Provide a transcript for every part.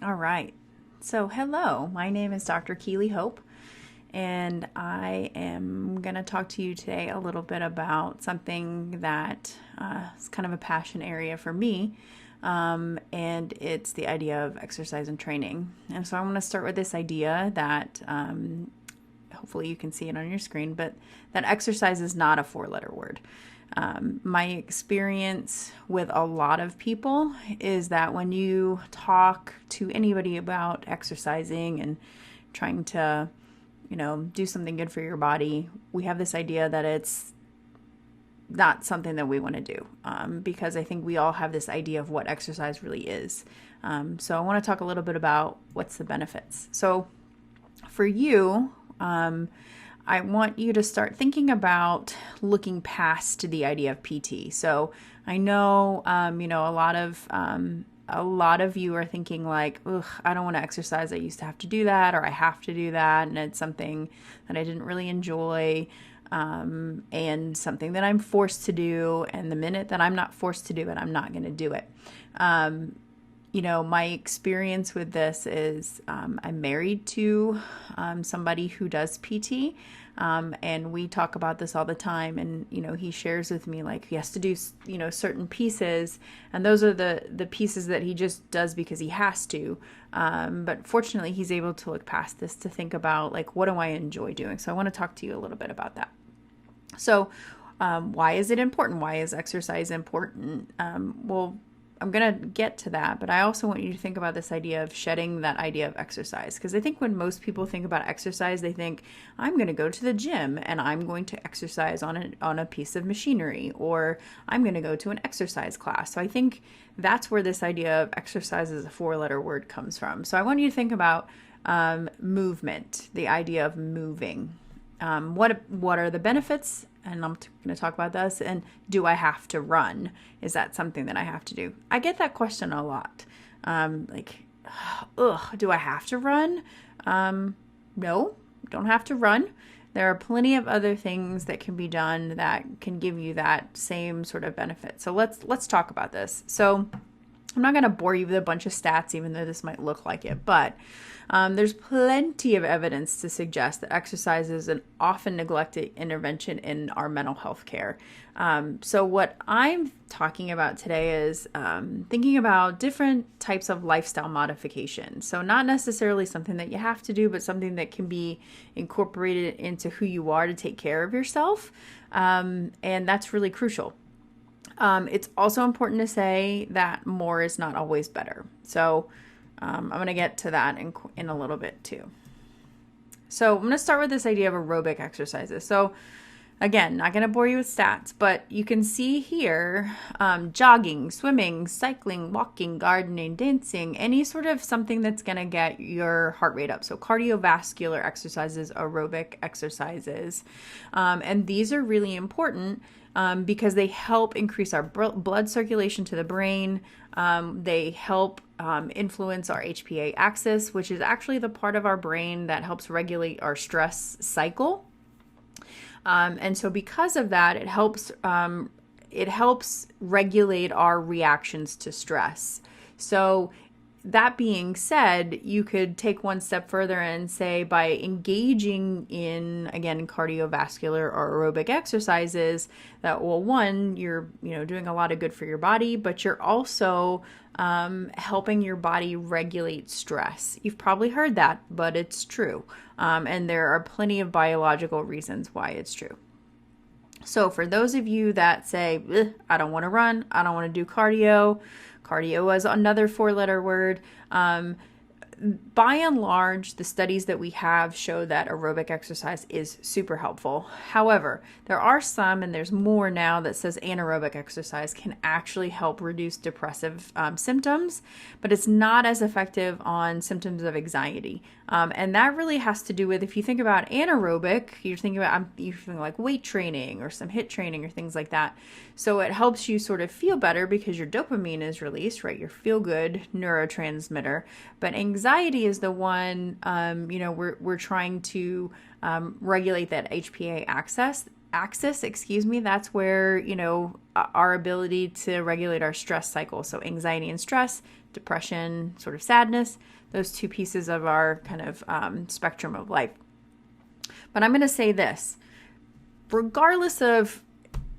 All right. So, hello, my name is Dr. Keely Hope, and I am going to talk to you today a little bit about something that is kind of a passion area for me, and it's the idea of exercise and training. And so, I want to start with this idea that hopefully you can see it on your screen, but that exercise is not a four-letter word. My experience with a lot of people is that when you talk to anybody about exercising and trying to, do something good for your body, we have this idea that it's not something that we want to do, because I think we all have this idea of what exercise really is. So I want to talk a little bit about what's the benefits. So for you, I want you to start thinking about looking past the idea of PT. So I know, a lot of you are thinking like, ugh, I don't want to exercise. I used to have to do that, or I have to do that, and it's something that I didn't really enjoy, and something that I'm forced to do. And the minute that I'm not forced to do it, I'm not going to do it. My experience with this is I'm married to somebody who does PT, and we talk about this all the time. And, he shares with me like he has to do, certain pieces, and those are the pieces that he just does because he has to. But fortunately, he's able to look past this to think about like, what do I enjoy doing? So I want to talk to you a little bit about that. So why is it important? Why is exercise important? Well, I'm going to get to that, but I also want you to think about this idea of shedding that idea of exercise. Because I think when most people think about exercise, they think, I'm going to go to the gym and I'm going to exercise on a piece of machinery, or I'm going to go to an exercise class. So I think that's where this idea of exercise as a four-letter word comes from. So I want you to think about movement, the idea of moving. What are the benefits? And I'm going to talk about this. And do I have to run? Is that something that I have to do? I get that question a lot. Do I have to run? No, don't have to run. There are plenty of other things that can be done that can give you that same sort of benefit. So let's talk about this. So I'm not going to bore you with a bunch of stats, even though this might look like it, but there's plenty of evidence to suggest that exercise is an often neglected intervention in our mental health care. So what I'm talking about today is thinking about different types of lifestyle modification. So not necessarily something that you have to do, but something that can be incorporated into who you are to take care of yourself. And that's really crucial. It's also important to say that more is not always better. So I'm going to get to that in a little bit too. So I'm going to start with this idea of aerobic exercises. So again, not going to bore you with stats, but you can see here jogging, swimming, cycling, walking, gardening, dancing, any sort of something that's going to get your heart rate up. So cardiovascular exercises, aerobic exercises. And these are really important because they help increase our blood circulation to the brain. They help influence our HPA axis, which is actually the part of our brain that helps regulate our stress cycle. And so because of that, it helps regulate our reactions to stress. So that being said, you could take one step further and say by engaging in, again, cardiovascular or aerobic exercises, that, well, one, you're, doing a lot of good for your body, but you're also helping your body regulate stress. You've probably heard that, but it's true. And there are plenty of biological reasons why it's true. So for those of you that say, I don't want to run, I don't want to do cardio is another four-letter word. By and large, the studies that we have show that aerobic exercise is super helpful. However, there are some, and there's more now, that says anaerobic exercise can actually help reduce depressive symptoms, but it's not as effective on symptoms of anxiety. And that really has to do with, if you think about anaerobic, you're thinking like weight training or some HIIT training or things like that. So it helps you sort of feel better because your dopamine is released, right? Your feel-good neurotransmitter. But anxiety is the one, we're trying to regulate that HPA axis. That's where, our ability to regulate our stress cycle. So anxiety and stress, depression, sort of sadness, those two pieces of our kind of spectrum of life. But I'm going to say this, regardless of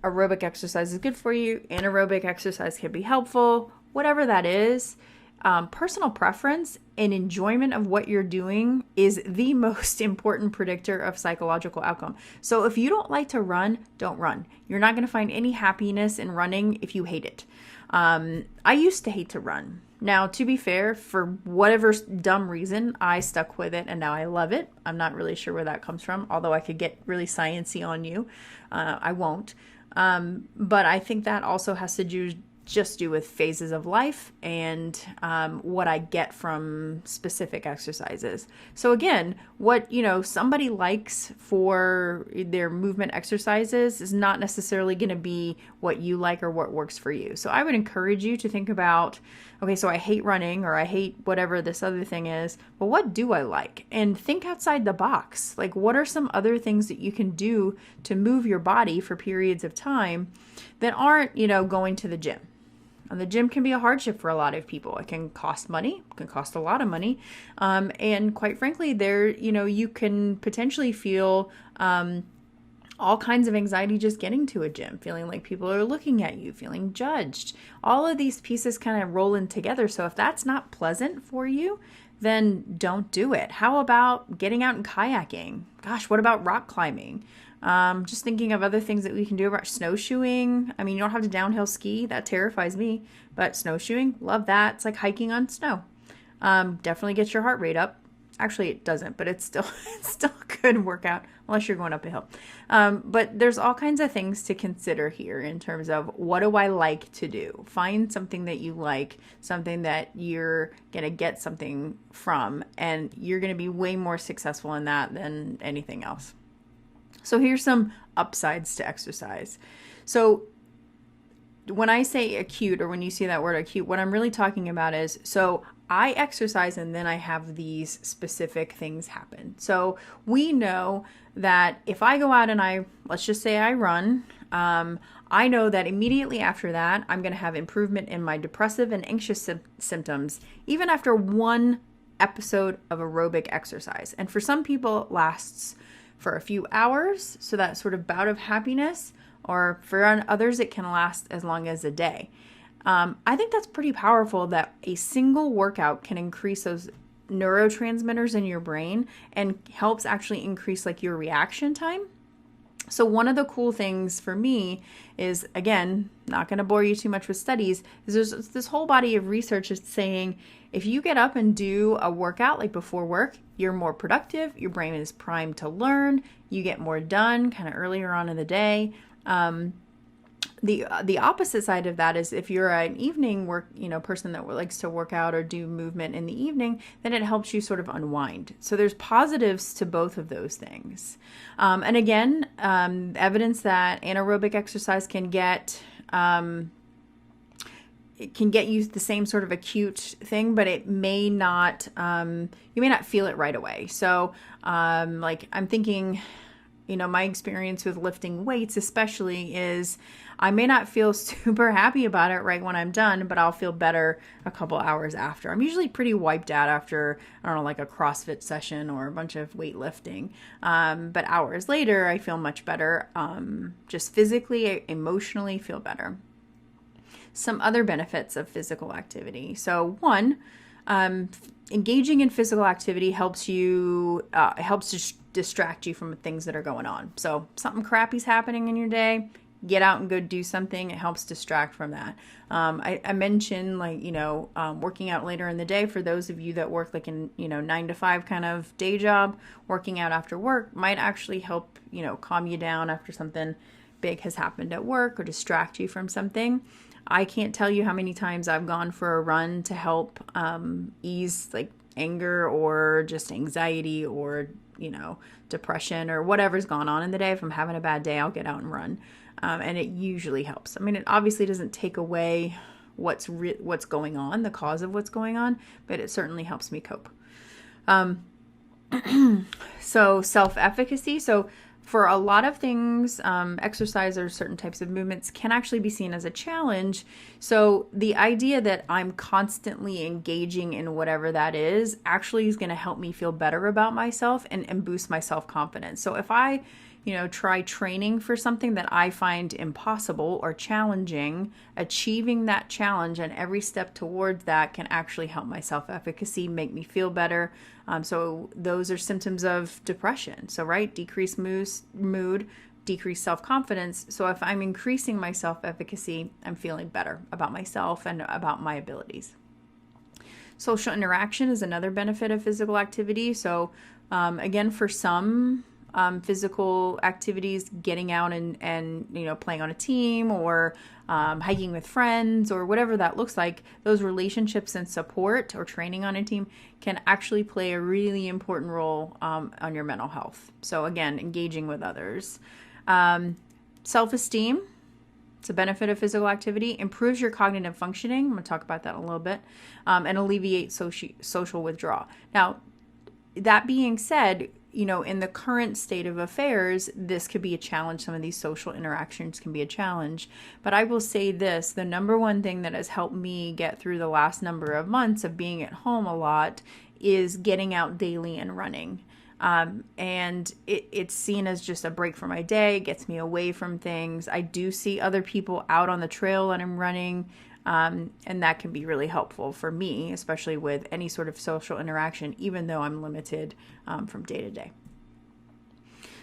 aerobic exercise is good for you, anaerobic exercise can be helpful, whatever that is, personal preference and enjoyment of what you're doing is the most important predictor of psychological outcome. So if you don't like to run, don't run. You're not going to find any happiness in running if you hate it. I used to hate to run. Now, to be fair, for whatever dumb reason, I stuck with it and now I love it. I'm not really sure where that comes from, although I could get really sciencey on you. I won't. But I think that also has to do with phases of life and what I get from specific exercises. So again, what somebody likes for their movement exercises is not necessarily going to be what you like or what works for you. So I would encourage you to think about, okay, so I hate running or I hate whatever this other thing is, but what do I like? And think outside the box. Like, what are some other things that you can do to move your body for periods of time that aren't, going to the gym? And the gym can be a hardship for a lot of people. It can cost money, it can cost a lot of money. And quite frankly, you can potentially feel all kinds of anxiety just getting to a gym, feeling like people are looking at you, feeling judged. All of these pieces kind of roll in together. So if that's not pleasant for you, then don't do it. How about getting out and kayaking? Gosh, what about rock climbing? Just thinking of other things that we can do about snowshoeing. I mean, you don't have to downhill ski. That terrifies me. But snowshoeing, love that. It's like hiking on snow. Definitely gets your heart rate up. Actually, it doesn't, but it's still a good workout unless you're going up a hill. But there's all kinds of things to consider here in terms of what do I like to do? Find something that you like, something that you're going to get something from, and you're going to be way more successful in that than anything else. So here's some upsides to exercise. So when I say acute, or when you see that word acute, what I'm really talking about is, so I exercise and then I have these specific things happen. So we know that if I go out and let's just say I run, I know that immediately after that, I'm going to have improvement in my depressive and anxious symptoms, even after one episode of aerobic exercise. And for some people, it lasts for a few hours, so that sort of bout of happiness, or for others, it can last as long as a day. I think that's pretty powerful that a single workout can increase those neurotransmitters in your brain and helps actually increase like your reaction time. So one of the cool things for me is, again, not going to bore you too much with studies, is there's this whole body of research that's saying if you get up and do a workout like before work, you're more productive, your brain is primed to learn, you get more done kind of earlier on in the day. The opposite side of that is if you're an evening person that likes to work out or do movement in the evening, then it helps you sort of unwind. So there's positives to both of those things. And again, evidence that anaerobic exercise can get you the same sort of acute thing, but it may not, you may not feel it right away. So I'm thinking, my experience with lifting weights especially is I may not feel super happy about it right when I'm done, but I'll feel better a couple hours after. I'm usually pretty wiped out after, like a CrossFit session or a bunch of weightlifting. But hours later, I feel much better. Just physically, emotionally feel better. Some other benefits of physical activity. So one, engaging in physical activity helps to distract you from things that are going on. So something crappy's happening in your day, get out and go do something. It helps distract from that. I mentioned working out later in the day for those of you that work like in 9 to 5 kind of day job. Working out after work might actually help calm you down after something big has happened at work or distract you from something. I can't tell you how many times I've gone for a run to help ease like anger or just anxiety or depression or whatever's gone on in the day. If I'm having a bad day, I'll get out and run. And it usually helps. I mean, it obviously doesn't take away what's going on, the cause of what's going on, but it certainly helps me cope. So self-efficacy. So For a lot of things, exercise or certain types of movements can actually be seen as a challenge. So the idea that I'm constantly engaging in whatever that is actually is going to help me feel better about myself and boost my self-confidence. So if I try training for something that I find impossible or challenging, achieving that challenge and every step towards that can actually help my self-efficacy, make me feel better. So those are symptoms of depression. So, right, decreased mood, decreased self-confidence. So if I'm increasing my self-efficacy, I'm feeling better about myself and about my abilities. Social interaction is another benefit of physical activity. So again, for some physical activities, getting out and playing on a team or hiking with friends or whatever that looks like, those relationships and support or training on a team can actually play a really important role on your mental health. So again, engaging with others. Self-esteem, it's a benefit of physical activity, improves your cognitive functioning. I'm going to talk about that in a little bit, and alleviates social withdrawal. Now, that being said, in the current state of affairs, this could be a challenge. Some of these social interactions can be a challenge. But I will say this, the number one thing that has helped me get through the last number of months of being at home a lot is getting out daily and running. And it's seen as just a break for my day, gets me away from things. I do see other people out on the trail and I'm running. And that can be really helpful for me, especially with any sort of social interaction, even though I'm limited from day to day.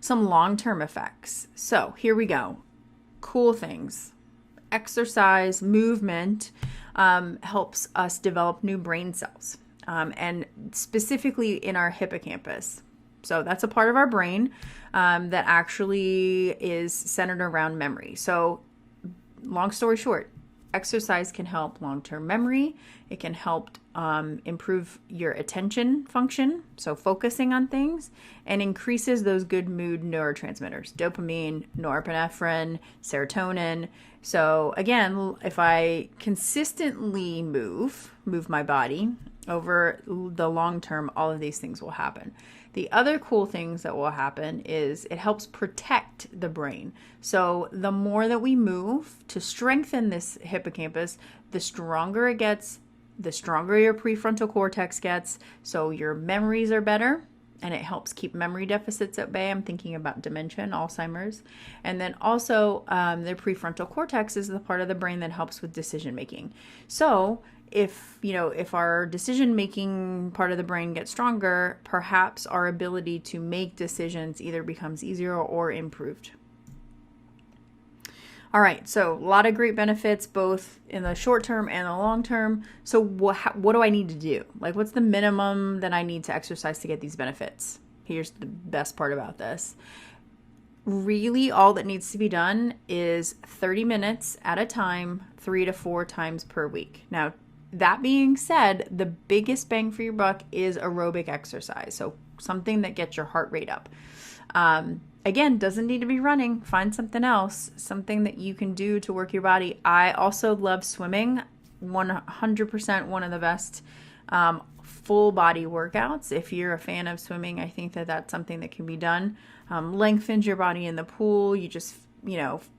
Some long-term effects. So here we go. Cool things. Exercise, movement helps us develop new brain cells, and specifically in our hippocampus. So that's a part of our brain that actually is centered around memory. So long story short, exercise can help long-term memory. It can help improve your attention function, so focusing on things, and increases those good mood neurotransmitters, dopamine, norepinephrine, serotonin. So again, if I consistently move my body over the long term, all of these things will happen. The other cool things that will happen is it helps protect the brain. So the more that we move to strengthen this hippocampus, the stronger it gets, the stronger your prefrontal cortex gets. So your memories are better and it helps keep memory deficits at bay. I'm thinking about dementia and Alzheimer's. And then also the prefrontal cortex is the part of the brain that helps with decision making. So if our decision-making part of the brain gets stronger, perhaps our ability to make decisions either becomes easier or improved. All right, so a lot of great benefits, both in the short term and the long term. So what do I need to do? Like, what's the minimum that I need to exercise to get these benefits? Here's the best part about this. Really, all that needs to be done is 30 minutes at a time, 3 to 4 times per week. Now, that being said, the biggest bang for your buck is aerobic exercise. So something that gets your heart rate up. Again, doesn't need to be running. Find something else, something that you can do to work your body. I also love swimming. 100% one of the best full body workouts. If you're a fan of swimming, I think that that's something that can be done. Lengthens your body in the pool. You just,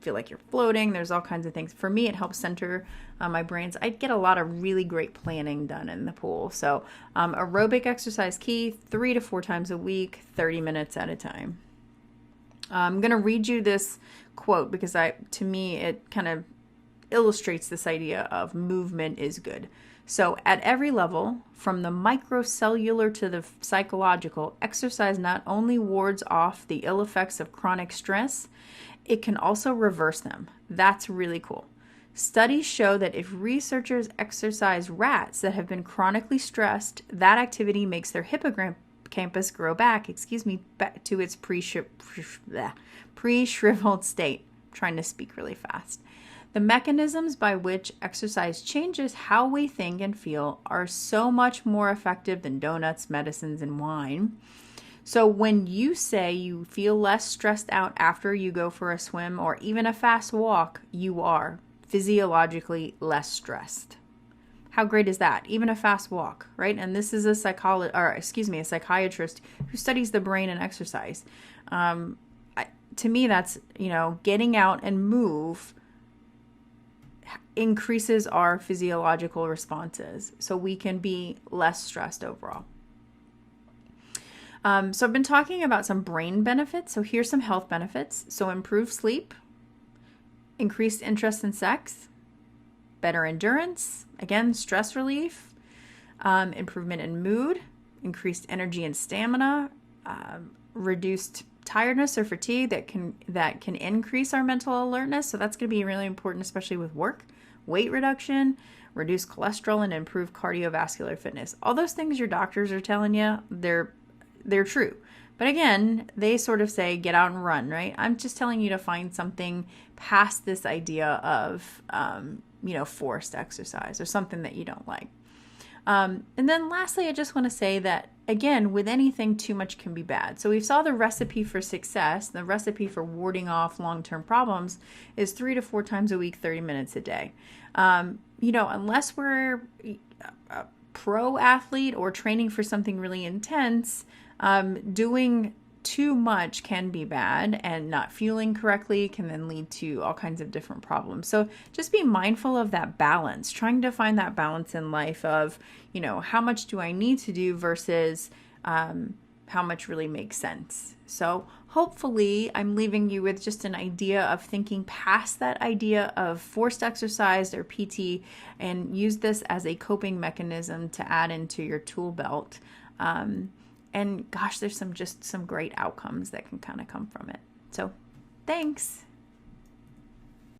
feel like you're floating. There's all kinds of things. For me, it helps center my brains. I get a lot of really great planning done in the pool. So aerobic exercise key, 3 to 4 times a week, 30 minutes at a time. I'm going to read you this quote because to me, it kind of illustrates this idea of movement is good. So at every level, from the microcellular to the psychological, exercise not only wards off the ill effects of chronic stress, it can also reverse them. That's really cool. Studies show that if researchers exercise rats that have been chronically stressed, that activity makes their hippocampus grow back to its pre-shriveled state. I'm trying to speak really fast. The mechanisms by which exercise changes how we think and feel are so much more effective than donuts, medicines, and wine. So when you say you feel less stressed out after you go for a swim or even a fast walk, you are physiologically less stressed. How great is that? Even a fast walk, right? And this is a psychiatrist who studies the brain and exercise. to me, that's, getting out and move increases our physiological responses so we can be less stressed overall. So I've been talking about some brain benefits. So here's some health benefits. So improved sleep, increased interest in sex, better endurance, again, stress relief, improvement in mood, increased energy and stamina, reduced tiredness or fatigue that can increase our mental alertness. So that's going to be really important, especially with work, weight reduction, reduce cholesterol, and improve cardiovascular fitness. All those things your doctors are telling you, they're true. But again, they sort of say, get out and run, right? I'm just telling you to find something past this idea of, forced exercise or something that you don't like. And then lastly, I just want to say that, again, with anything, too much can be bad. So we saw the recipe for success, the recipe for warding off long-term problems is 3 to 4 times a week, 30 minutes a day. Unless we're a pro athlete or training for something really intense, doing too much can be bad, and not fueling correctly can then lead to all kinds of different problems. So just be mindful of that balance, trying to find that balance in life of, how much do I need to do versus how much really makes sense. So hopefully I'm leaving you with just an idea of thinking past that idea of forced exercise or PT, and use this as a coping mechanism to add into your tool belt. And gosh, there's some great outcomes that can kind of come from it. So thanks.